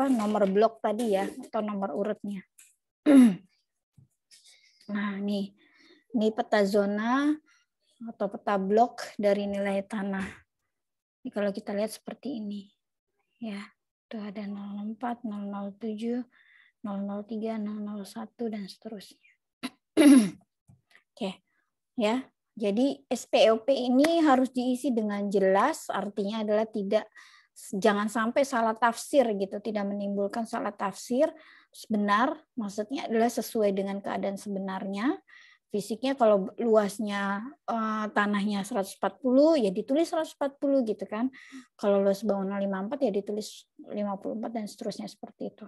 nomor blok tadi ya, atau nomor urutnya. Nah, ini peta zona atau peta blok dari nilai tanah. Ini kalau kita lihat seperti ini. Ya, itu ada 004, 007, 003, 001 dan seterusnya. Oke. Ya. Jadi SPOP ini harus diisi dengan jelas, artinya adalah jangan sampai salah tafsir gitu, tidak menimbulkan salah tafsir. Benar, maksudnya adalah sesuai dengan keadaan sebenarnya. Fisiknya kalau luasnya tanahnya 140 ya ditulis 140 gitu kan. Kalau luas bangunan 54 ya ditulis 54 dan seterusnya seperti itu.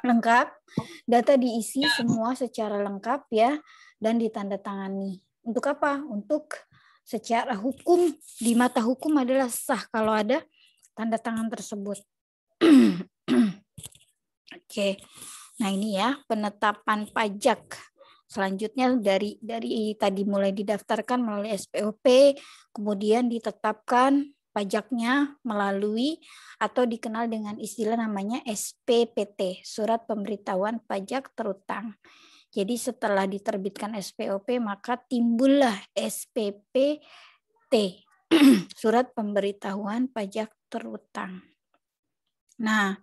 Lengkap, data diisi semua secara lengkap ya dan ditandatangani. Untuk apa? Untuk secara hukum, di mata hukum adalah sah kalau ada tanda tangan tersebut. Oke. Nah, ini ya penetapan pajak. Selanjutnya dari tadi mulai didaftarkan melalui SPOP, kemudian ditetapkan pajaknya melalui atau dikenal dengan istilah namanya SPPT, Surat Pemberitahuan Pajak Terutang. Jadi setelah diterbitkan SPOP maka timbullah SPPT, Surat Pemberitahuan Pajak Terutang. Nah,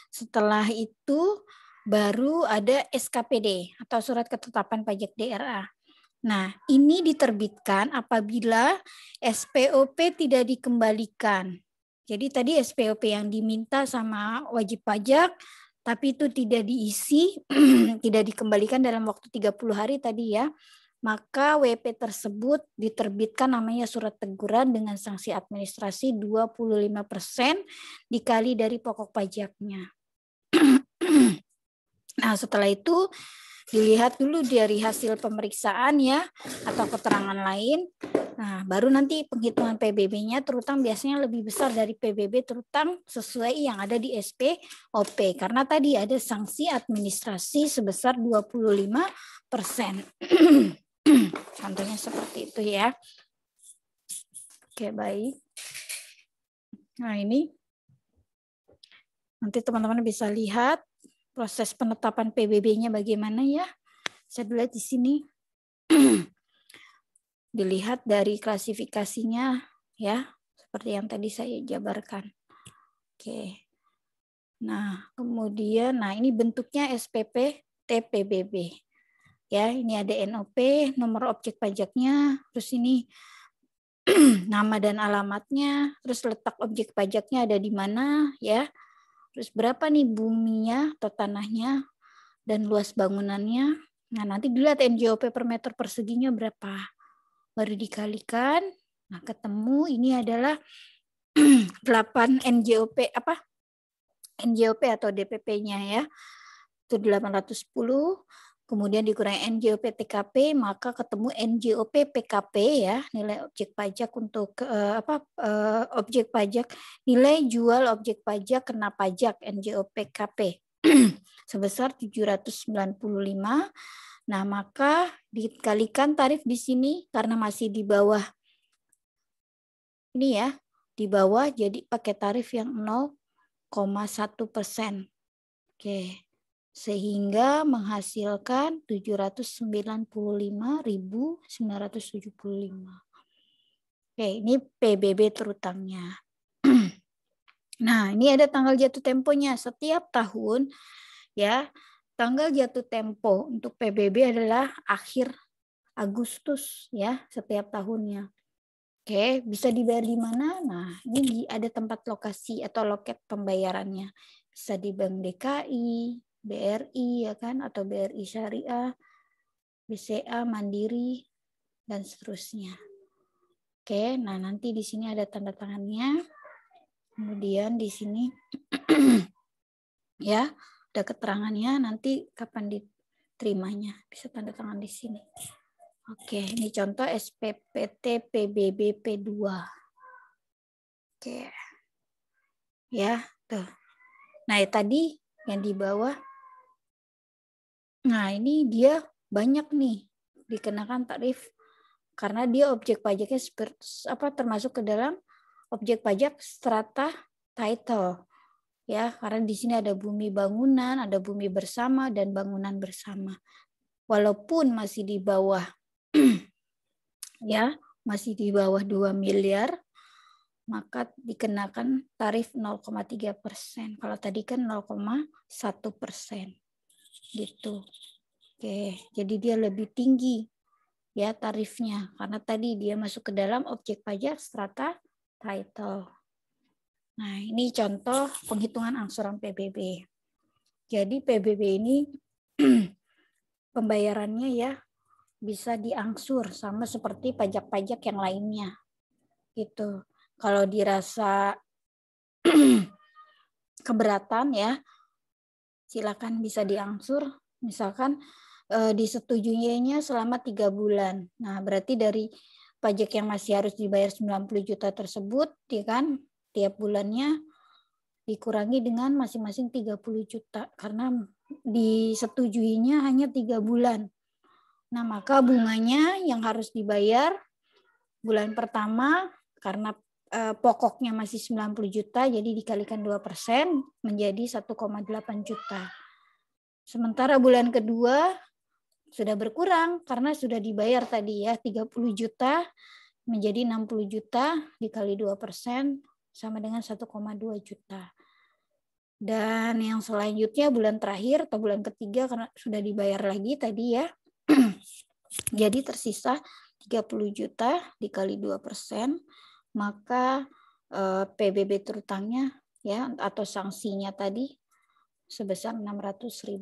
setelah itu baru ada SKPD atau Surat Ketetapan Pajak DRA. Nah, ini diterbitkan apabila SPOP tidak dikembalikan. Jadi tadi SPOP yang diminta sama wajib pajak tapi itu tidak diisi, tidak dikembalikan dalam waktu 30 hari tadi ya, maka WP tersebut diterbitkan namanya surat teguran dengan sanksi administrasi 25% dikali dari pokok pajaknya. Nah, setelah itu dilihat dulu dari hasil pemeriksaan ya atau keterangan lain. Nah, baru nanti penghitungan PBB-nya terutang biasanya lebih besar dari PBB terutang sesuai yang ada di SPOP. Karena tadi ada sanksi administrasi sebesar 25%. Contohnya seperti itu ya. Oke, baik. Nah, ini nanti teman-teman bisa lihat proses penetapan PBB-nya bagaimana ya. Saya lihat di sini. Dilihat dari klasifikasinya ya, seperti yang tadi saya jabarkan. Oke. Nah, kemudian ini bentuknya SPP TPBB. Ya, ini ada NOP, nomor objek pajaknya, terus ini nama dan alamatnya, terus letak objek pajaknya ada di mana ya. Terus berapa nih buminya atau tanahnya dan luas bangunannya. Nah, nanti dilihat NJOP per meter perseginya berapa. Baru dikalikan, nah ketemu ini adalah 8 NJOP NJOP atau DPP-nya ya. Itu 810, kemudian dikurangi NJOP TKP, maka ketemu NJOP PKP ya, nilai objek pajak untuk objek pajak, nilai jual objek pajak kena pajak NJOP PKP sebesar 795. Nah, maka dikalikan tarif di sini karena masih di bawah ini ya, di bawah jadi pakai tarif yang 0,1%. Oke. Sehingga menghasilkan 795.975. Oke, ini PBB terutangnya. Nah, ini ada tanggal jatuh temponya setiap tahun ya. Tanggal jatuh tempo untuk PBB adalah akhir Agustus ya, setiap tahunnya. Oke, bisa dibayar di mana? Nah, ini ada tempat lokasi atau loket pembayarannya. bisa di Bank DKI, BRI ya kan, atau BRI Syariah, BCA, Mandiri, dan seterusnya. Oke, nah nanti di sini ada tanda tangannya. Kemudian di sini ya, ada keterangannya, nanti kapan diterimanya, bisa tanda tangan di sini. Oke, ini contoh SPPT PBB P2. Oke. Ya, tuh. Nah, tadi yang di bawah. Nah, ini dia banyak nih dikenakan tarif karena dia objek pajaknya termasuk ke dalam objek pajak strata title. Ya, karena di sini ada bumi bangunan, ada bumi bersama dan bangunan bersama. Walaupun masih di bawah ya, masih di bawah 2 miliar, maka dikenakan tarif 0,3%. Kalau tadi kan 0,1%. Gitu. Oke, jadi dia lebih tinggi ya tarifnya karena tadi dia masuk ke dalam objek pajak strata title. Nah, ini contoh penghitungan angsuran PBB. Jadi PBB ini pembayarannya ya bisa diangsur sama seperti pajak-pajak yang lainnya. Gitu. Kalau dirasa keberatan ya, silakan bisa diangsur. Misalkan disetujuinya selama 3 bulan. Nah, berarti dari pajak yang masih harus dibayar 90 juta tersebut, ya kan, tiap bulannya dikurangi dengan masing-masing 30 juta karena disetujuinya hanya 3 bulan. Nah, maka bunganya yang harus dibayar bulan pertama karena pokoknya masih 90 juta, jadi dikalikan 2% menjadi 1,8 juta. Sementara bulan kedua sudah berkurang karena sudah dibayar tadi ya 30 juta menjadi 60 juta dikali 2% sama dengan 1,2 juta. Dan yang selanjutnya bulan terakhir atau bulan ketiga karena sudah dibayar lagi tadi ya. Jadi tersisa 30 juta dikali 2%, maka PBB terutangnya ya atau sanksinya tadi sebesar Rp600.000.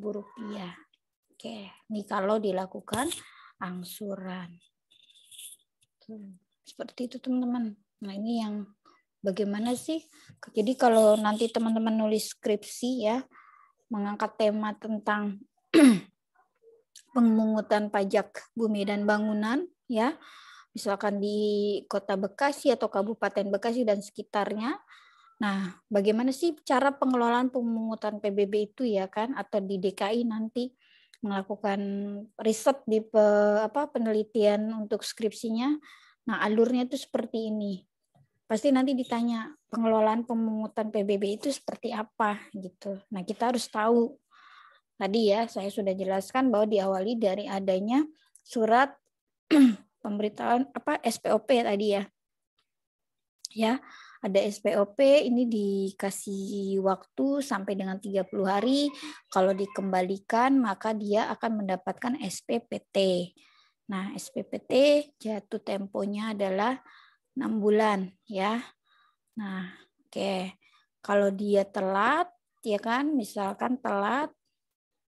Oke, ini kalau dilakukan angsuran. Seperti itu teman-teman. Nah, ini yang bagaimana sih? Jadi kalau nanti teman-teman nulis skripsi ya, mengangkat tema tentang pemungutan pajak bumi dan bangunan ya, misalkan di Kota Bekasi atau Kabupaten Bekasi dan sekitarnya. Nah, bagaimana sih cara pengelolaan pemungutan PBB itu ya kan, atau di DKI nanti melakukan riset di penelitian untuk skripsinya. Nah, alurnya itu seperti ini. Pasti nanti ditanya pengelolaan pemungutan PBB itu seperti apa gitu. Nah, kita harus tahu. Tadi ya saya sudah jelaskan bahwa diawali dari adanya surat pemberitahuan SPOP tadi ya. Ya, ada SPOP ini dikasih waktu sampai dengan 30 hari. Kalau dikembalikan maka dia akan mendapatkan SPPT. Nah, SPPT jatuh temponya adalah 6 bulan ya. Nah, oke. Kalau dia telat ya kan, misalkan telat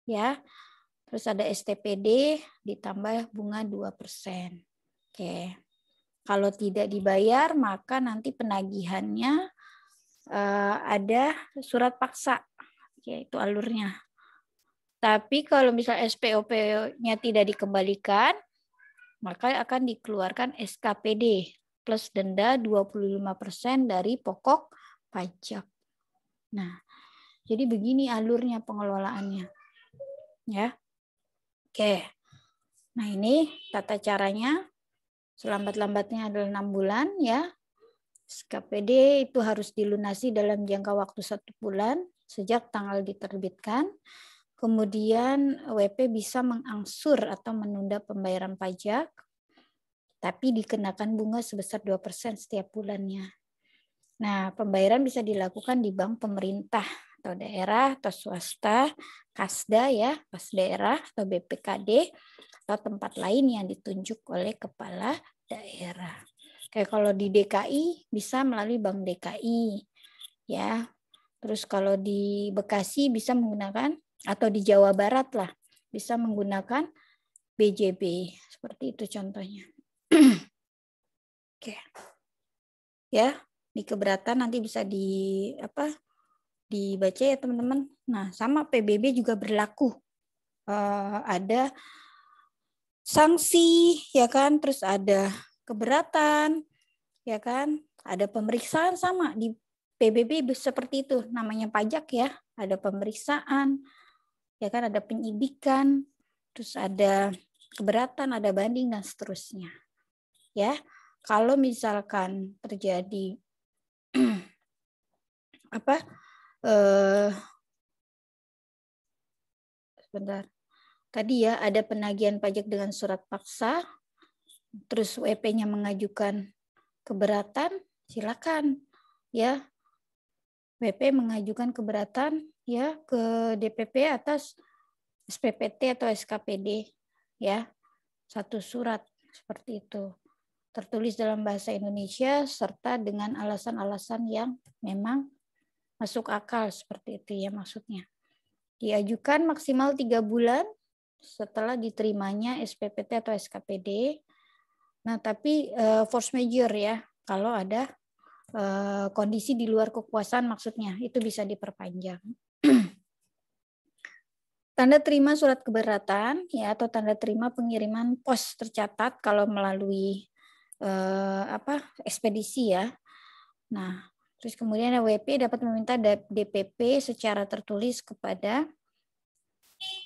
ya. Terus ada STPD ditambah bunga 2%. Oke. Kalau tidak dibayar, maka nanti penagihannya ada surat paksa, yaitu alurnya. Tapi kalau misalnya SPOP-nya tidak dikembalikan, maka akan dikeluarkan SKPD plus denda 25% dari pokok pajak. Nah, jadi begini alurnya pengelolaannya. Ya. Oke. Nah, ini tata caranya. Selambat-lambatnya adalah 6 bulan ya. SKPD itu harus dilunasi dalam jangka waktu 1 bulan sejak tanggal diterbitkan. Kemudian WP bisa mengangsur atau menunda pembayaran pajak, tapi dikenakan bunga sebesar 2% setiap bulannya. Nah, pembayaran bisa dilakukan di bank pemerintah atau daerah atau swasta, Kasda ya, Kas Daerah atau BPKD, atau tempat lain yang ditunjuk oleh kepala daerah. Kayak kalau di DKI bisa melalui Bank DKI ya. Terus kalau di Bekasi bisa menggunakan, atau di Jawa Barat lah, bisa menggunakan BJB. Seperti itu contohnya. Oke. Ya, di keberatan nanti bisa dibaca ya teman-teman. Nah, sama PBB juga berlaku. Ada sanksi, ya kan, terus ada keberatan, ya kan, ada pemeriksaan sama di PBB seperti itu, namanya pajak ya, ada pemeriksaan, ya kan, ada penyidikan, terus ada keberatan, ada banding dan seterusnya. Ya, kalau misalkan terjadi sebentar. Tadi ya ada penagihan pajak dengan surat paksa, terus WP-nya mengajukan keberatan, silakan ya. WP mengajukan keberatan ya ke DPP atas SPPT atau SKPD ya. Satu surat seperti itu. Tertulis dalam bahasa Indonesia serta dengan alasan-alasan yang memang masuk akal seperti itu ya maksudnya. Diajukan maksimal 3 bulan setelah diterimanya SPPT atau SKPD. Nah, tapi force majeure ya, kalau ada kondisi di luar kekuasaan maksudnya, itu bisa diperpanjang. Tanda terima surat keberatan ya atau tanda terima pengiriman pos tercatat kalau melalui ekspedisi ya. Nah, terus kemudian WP dapat meminta DPP secara tertulis kepada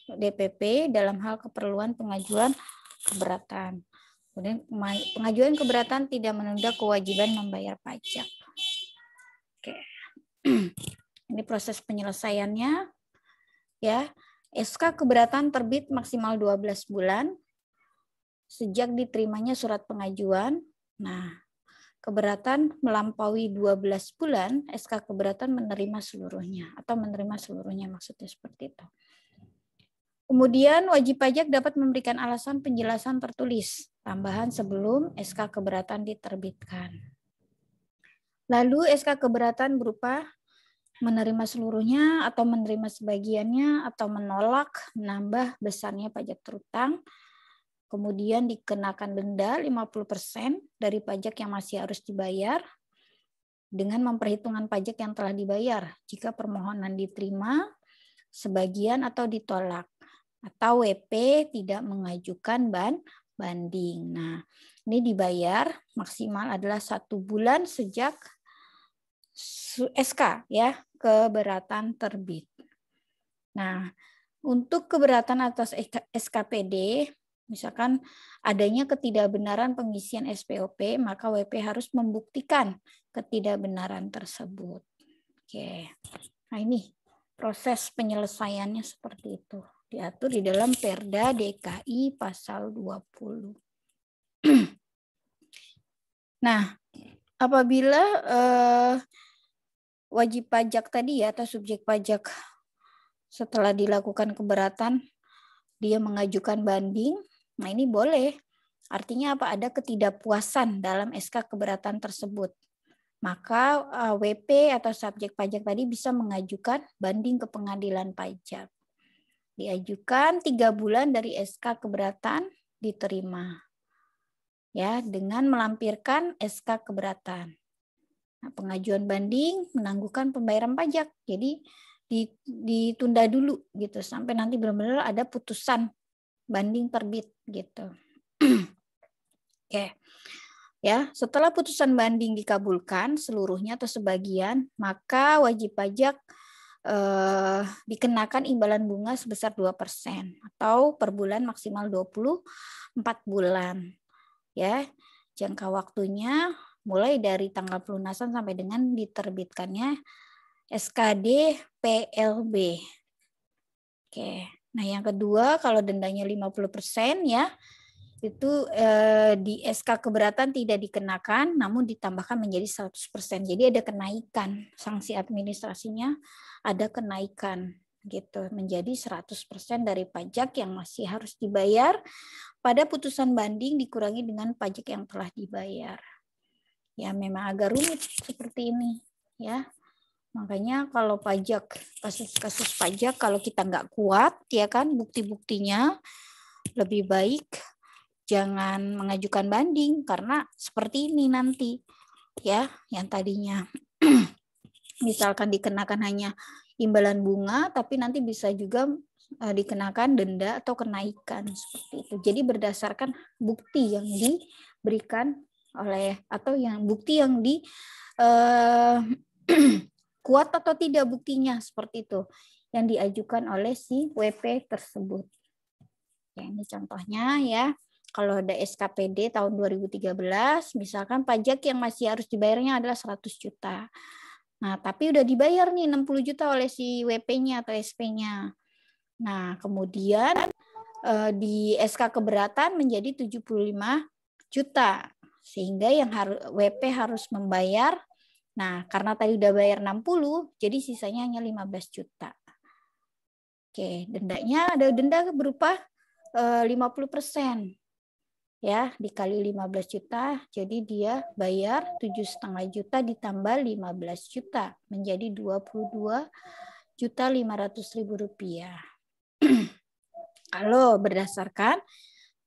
DPP dalam hal keperluan pengajuan keberatan. Kemudian pengajuan keberatan tidak menunda kewajiban membayar pajak. Oke. Ini proses penyelesaiannya ya. SK keberatan terbit maksimal 12 bulan sejak diterimanya surat pengajuan. Nah, keberatan melampaui 12 bulan, SK keberatan menerima seluruhnya atau menerima seluruhnya maksudnya seperti itu. Kemudian wajib pajak dapat memberikan alasan penjelasan tertulis tambahan sebelum SK keberatan diterbitkan. Lalu SK keberatan berupa menerima seluruhnya atau menerima sebagiannya atau menolak menambah besarnya pajak terutang. Kemudian dikenakan denda 50% dari pajak yang masih harus dibayar dengan memperhitungkan pajak yang telah dibayar jika permohonan diterima, sebagian atau ditolak. Atau WP tidak mengajukan banding. Nah, ini dibayar maksimal adalah 1 bulan sejak SK ya, keberatan terbit. Nah, untuk keberatan atas SKPD, misalkan adanya ketidakbenaran pengisian SPOP, maka WP harus membuktikan ketidakbenaran tersebut. Oke. Nah, ini proses penyelesaiannya seperti itu. Diatur di dalam Perda DKI pasal 20. Nah, apabila wajib pajak tadi ya atau subjek pajak setelah dilakukan keberatan dia mengajukan banding, nah ini boleh. Artinya apa? Ada ketidakpuasan dalam SK keberatan tersebut. Maka WP atau subjek pajak tadi bisa mengajukan banding ke pengadilan pajak. Diajukan 3 bulan dari SK keberatan diterima. Ya, dengan melampirkan SK keberatan. Nah, pengajuan banding menangguhkan pembayaran pajak. Jadi ditunda dulu gitu sampai nanti benar-benar ada putusan banding terbit gitu. Oke. Ya, setelah putusan banding dikabulkan seluruhnya atau sebagian, maka wajib pajak dikenakan imbalan bunga sebesar 2% atau per bulan maksimal 24 bulan. Ya, jangka waktunya mulai dari tanggal pelunasan sampai dengan diterbitkannya SKD PLB. Oke. Nah, yang kedua kalau dendanya 50% ya, itu di SK keberatan tidak dikenakan namun ditambahkan menjadi 100%. Jadi ada kenaikan sanksi administrasinya, ada kenaikan gitu menjadi 100% dari pajak yang masih harus dibayar pada putusan banding dikurangi dengan pajak yang telah dibayar. Ya memang agak rumit seperti ini ya. Makanya kalau pajak, kasus-kasus pajak kalau kita nggak kuat ya kan bukti-buktinya, lebih baik jangan mengajukan banding karena seperti ini nanti ya, yang tadinya misalkan dikenakan hanya imbalan bunga tapi nanti bisa juga dikenakan denda atau kenaikan seperti itu. Jadi berdasarkan bukti yang diberikan oleh atau yang bukti yang di kuat atau tidak buktinya seperti itu yang diajukan oleh si WP tersebut. Ya, ini contohnya ya. Kalau ada SKPD tahun 2013, misalkan pajak yang masih harus dibayarnya adalah 100 juta. Nah, tapi udah dibayar nih 60 juta oleh si WP-nya atau SP-nya. Nah, kemudian di SK keberatan menjadi 75 juta. Sehingga yang WP harus membayar. Nah, karena tadi udah bayar 60, jadi sisanya hanya 15 juta. Oke, dendanya ada denda berupa 50%. Ya, dikali 15 juta, jadi dia bayar 7,5 juta ditambah 15 juta, menjadi 22.500.000 rupiah. Kalau berdasarkan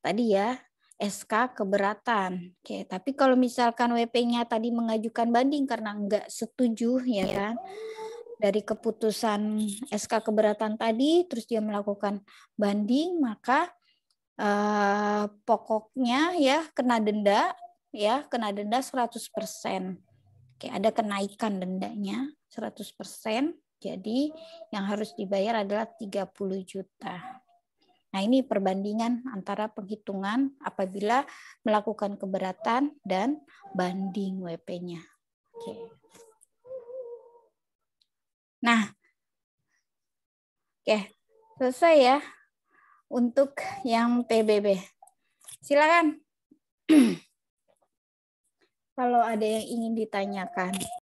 tadi ya, SK keberatan. Oke, tapi kalau misalkan WP-nya tadi mengajukan banding karena enggak setuju ya kan dari keputusan SK keberatan tadi, terus dia melakukan banding, maka pokoknya ya kena denda 100%. Oke, ada kenaikan dendanya 100%. Jadi yang harus dibayar adalah 30 juta. Nah, ini perbandingan antara penghitungan apabila melakukan keberatan dan banding WP-nya. Oke. Nah, oke, selesai ya untuk yang PBB. Silakan. Kalau ada yang ingin ditanyakan.